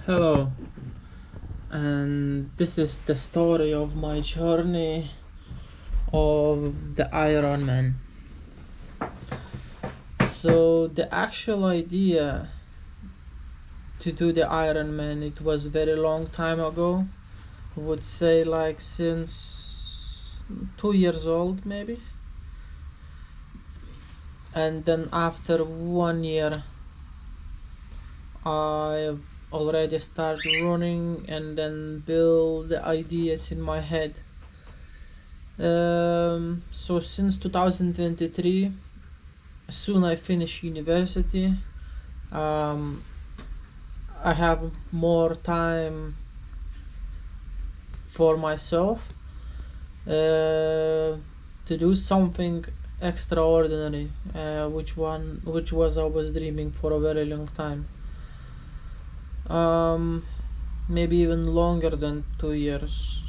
Hello, and this is the story of my journey of the Ironman. So the actual idea to do the Ironman, it was very long time ago. I would say like since 2 years old maybe. And then after 1 year, I've already started running and then build the ideas in my head. So since 2023, soon I finish university. Um, I have more time for myself to do something extraordinary, which was I was dreaming for a very long time. Maybe even longer than 2 years.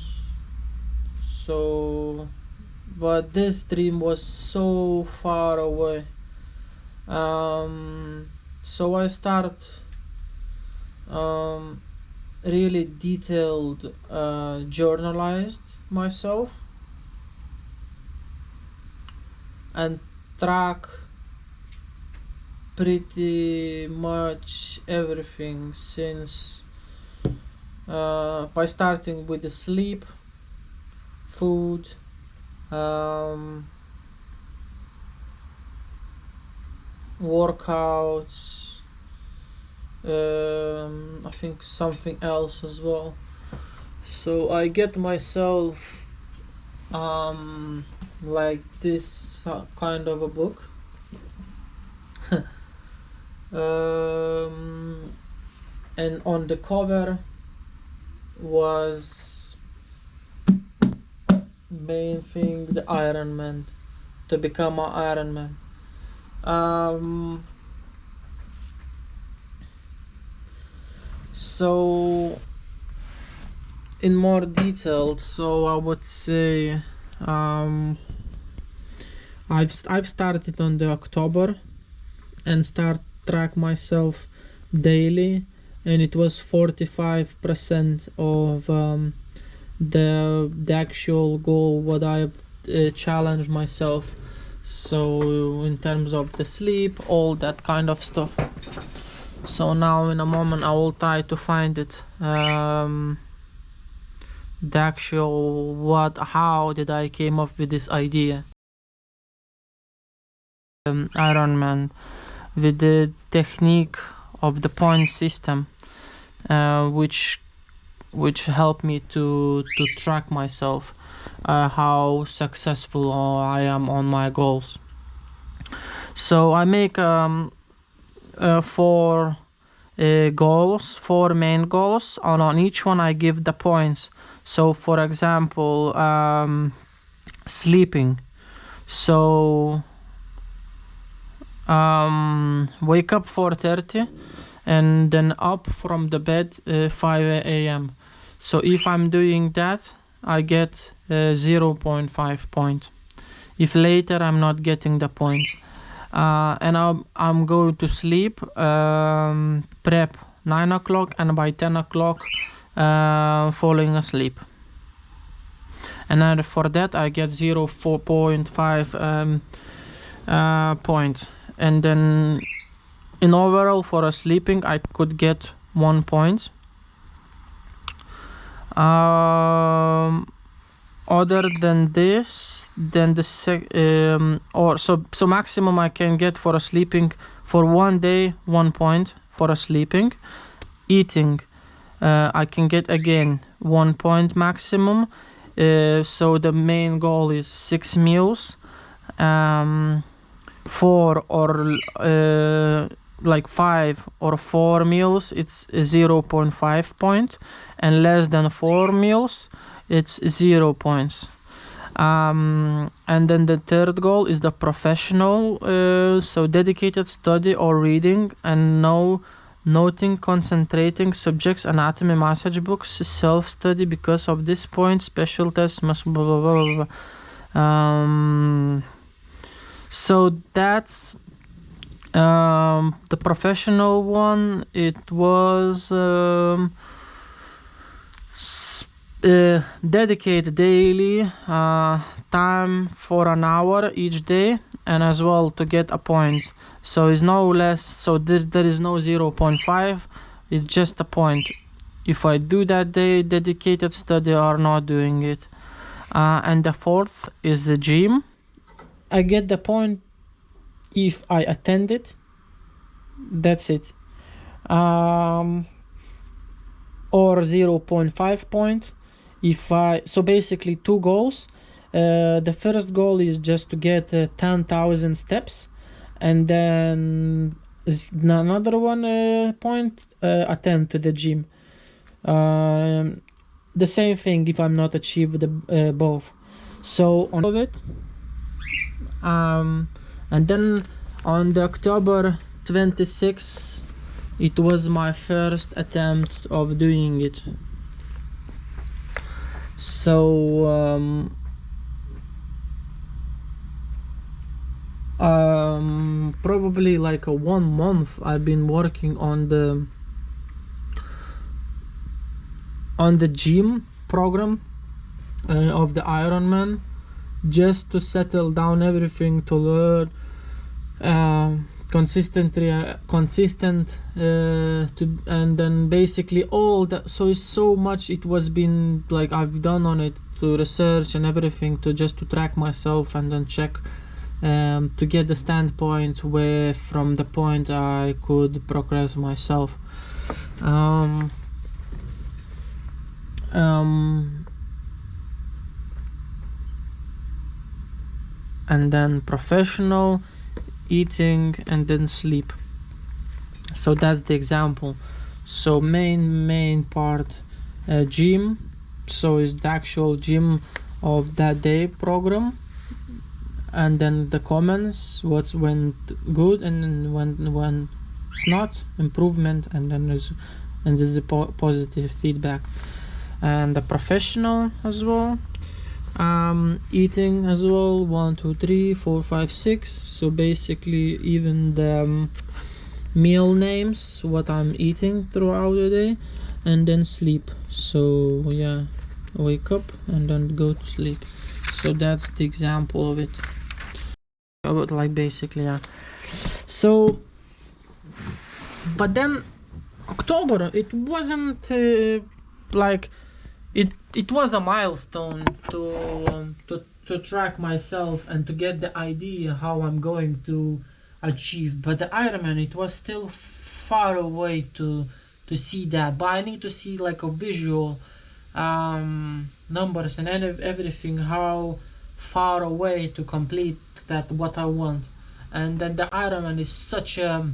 So, but this dream was so far away. So I start really detailed journalized myself and track pretty much everything since by starting with the sleep, food, workouts, I think something else as well. So I get myself like this kind of a book. And on the cover was main thing the Ironman, to become an Ironman. So in more detail, so I would say I've started on the October and start track myself daily, and it was 45% of the actual goal what I've challenged myself. So in terms of the sleep, all that kind of stuff. So now in a moment I will try to find it, the actual how did I came up with this idea. Ironman with the technique of the point system, which helped me to track myself, how successful I am on my goals. So I make four main goals, and on each one I give the points. So for example, sleeping. So wake up 4:30 and then up from the bed 5 a.m. So if I'm doing that, I get 0.5 point. If later I'm not getting the point, and I'm going to sleep, prep 9 o'clock, and by 10 o'clock falling asleep. And then for that I get 0.5 point. And then in overall for a sleeping I could get 1 point. Other than this, then the so maximum I can get for a sleeping for 1 day 1 point for a sleeping. Eating, I can get again 1 point maximum. So the main goal is 6 meals, 4 or like 5 or 4 meals, it's 0.5 point, and less than 4 meals it's 0 points. And then the third goal is the professional, so dedicated study or reading and noting, concentrating subjects, anatomy, massage books, self-study. Because of this point, special tests must blah, blah, blah, blah. So that's The professional one, it was dedicate daily time for an hour each day, and as well to get a point. So it's no less, so there is no 0.5, it's just a point if I do that day dedicated study or not doing it. And the fourth is the gym. I get the point if I attend it. That's it. Or 0.5 point if I, so basically two goals. The first goal is just to get 10,000 steps, and then another one point, attend to the gym. The same thing if I'm not achieve the both. So on of it, and then on the October 26th, it was my first attempt of doing it. So probably like a 1 month I've been working on the gym program of the Ironman, just to settle down everything, to learn consistent to, and then basically all that. So it's so much it was been like I've done on it, to research and everything, to just to track myself and then check to get the standpoint where from the point I could progress myself. And then professional, eating, and then sleep. So that's the example. So main part, gym, so is the actual gym of that day program, and then the comments, what's went good and when it's not, improvement, and then there's a positive feedback. And the professional as well, eating as well, 1 2 3 4 5 6. So basically even the meal names, what I'm eating throughout the day, and then sleep. So yeah, wake up and then go to sleep. So that's the example of it. Like basically, yeah. So but then October, it wasn't like it was a milestone to track myself and to get the idea how I'm going to achieve. But the Ironman, it was still far away to see that. But I need to see like a visual numbers and everything, how far away to complete that what I want. And then the Ironman is such a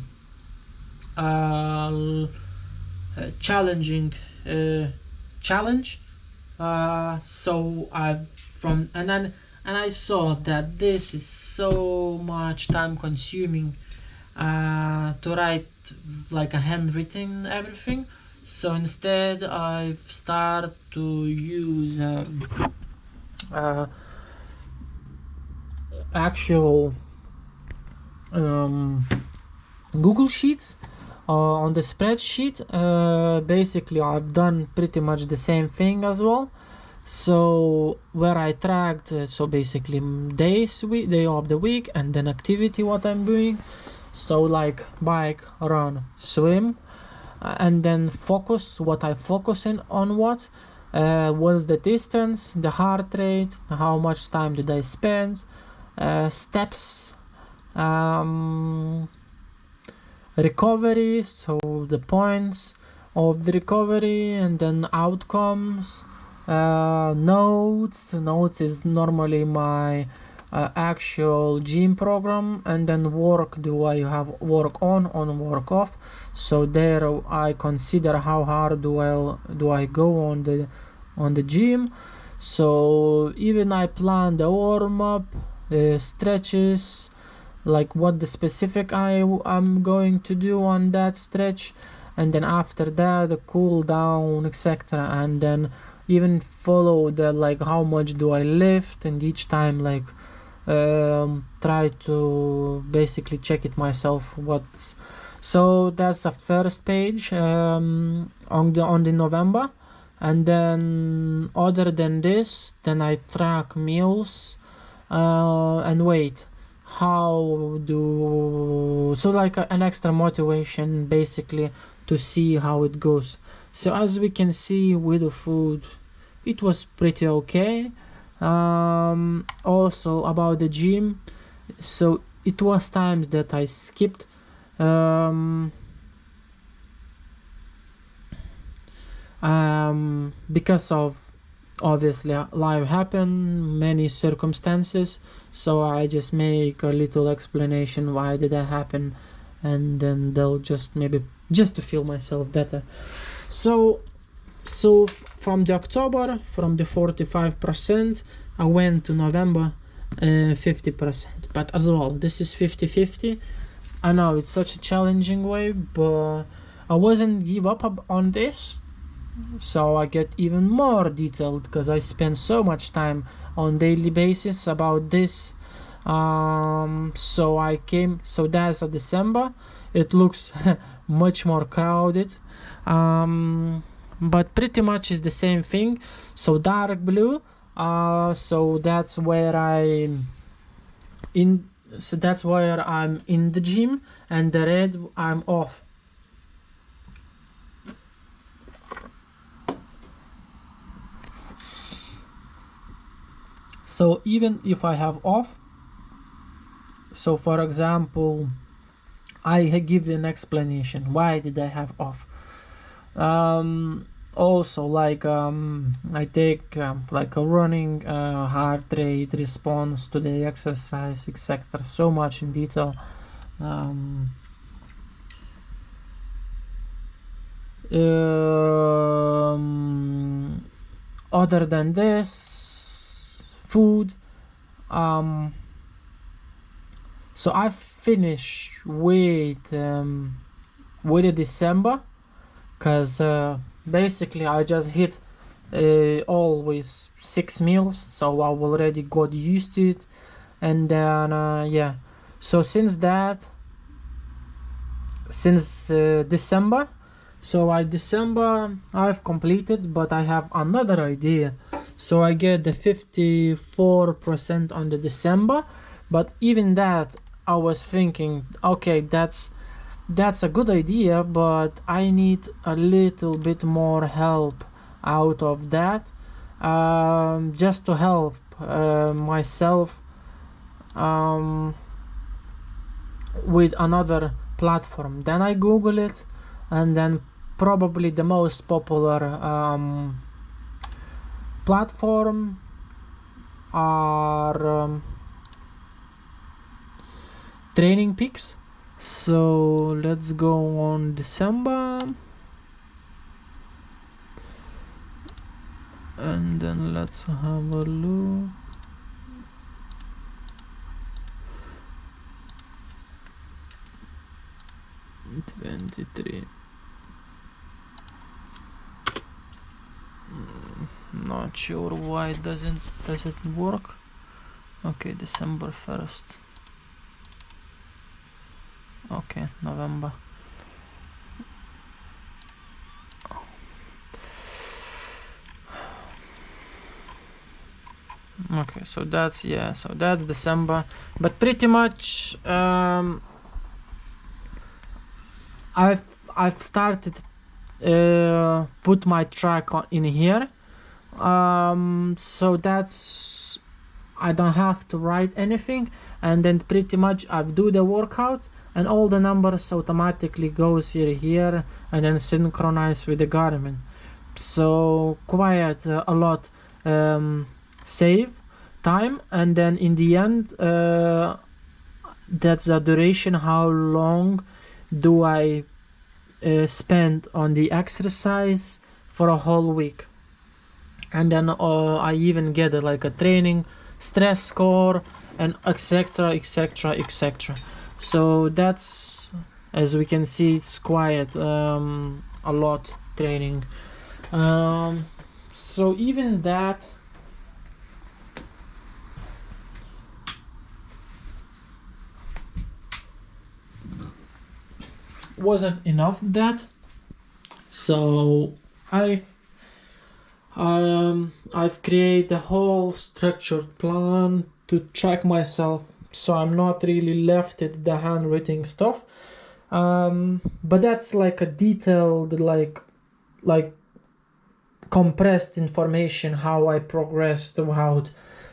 challenging challenge. So I saw that this is so much time consuming to write like a handwritten everything. So instead I've started to use actual Google Sheets. On the spreadsheet, basically I've done pretty much the same thing as well. So where I tracked, so basically day of the week, and then activity what I'm doing. So like bike, run, swim, and then focus what I focusing on, what was the distance, the heart rate, how much time did I spend, steps, recovery, so the points of the recovery, and then outcomes, notes is normally my actual gym program, and then work, do I have work on work off. So there I consider how hard do I go on the gym. So even I plan the warm-up, stretches, like what the specific I'm going to do on that stretch, and then after that the cool down, etc. And then even follow the like how much do I lift, and each time like try to basically check it myself. So that's the first page on the November. And then other than this, then I track meals and weight. So like an extra motivation basically to see how it goes. So as we can see with the food, it was pretty okay. Also about the gym, so it was times that I skipped because of obviously life happened, many circumstances, so I just make a little explanation why did that happen, and then they'll just maybe just to feel myself better. So from the October, from the 45%, I went to November 50%, but as well this is 50-50. I know it's such a challenging way, but I wasn't give up on this. So I get even more detailed because I spend so much time on daily basis about this. So that's a December. It looks much more crowded, but pretty much is the same thing. So dark blue, so that's where I'm in the gym, and the red I'm off. So even if I have off, so for example, I give an explanation why did I have off. Also like I take like a running heart rate response to the exercise, etc. So much in detail. Other than this, food, so I finish with the December, because basically I just hit always 6 meals, so I already got used to it. And then yeah, so since December, so December I've completed, but I have another idea. So I get the 54% on the December, but even that I was thinking, okay, that's a good idea, but I need a little bit more help out of that, just to help myself with another platform. Then I Google it, and then probably the most popular platform are Training Peaks. So let's go on December, and then let's have a look. Not sure why it doesn't work. Okay, December 1st. Okay, November. Okay, so that's December, but pretty much I've started put my track in here, so that's I don't have to write anything, and then pretty much I do the workout, and all the numbers automatically goes here and then synchronize with the Garmin. So quite a lot save time, and then in the end that's the duration, how long do I spend on the exercise for a whole week. And then I even get like a training stress score and etc. So that's, as we can see, it's quite a lot training. So even that, wasn't enough that. So I've created a whole structured plan to track myself, so I'm not really left at the handwritten stuff. But that's like a detailed, like compressed information how I progressed throughout.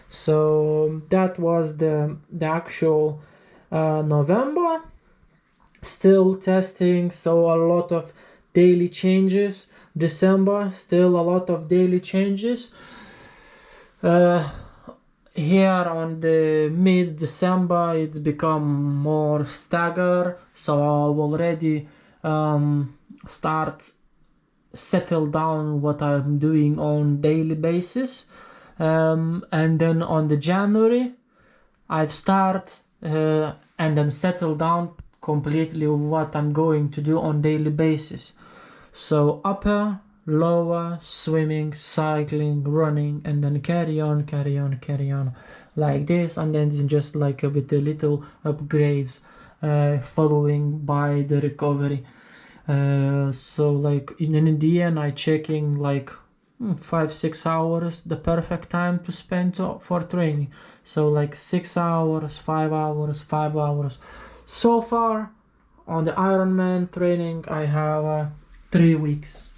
So that was the actual November. Still testing, so a lot of daily changes. December, still a lot of daily changes. Here on the mid-December, it's become more stagger, so I've already start settle down what I'm doing on daily basis. And then on the January, I've start and then settle down completely what I'm going to do on daily basis. So upper, lower, swimming, cycling, running, and then carry on like this, and then just like with the little upgrades following by the recovery. So like in the end I checking like 5-6 hours the perfect time to spend for training. So like 6 hours, 5 hours, 5 hours. So far on the Ironman training I have 3 weeks.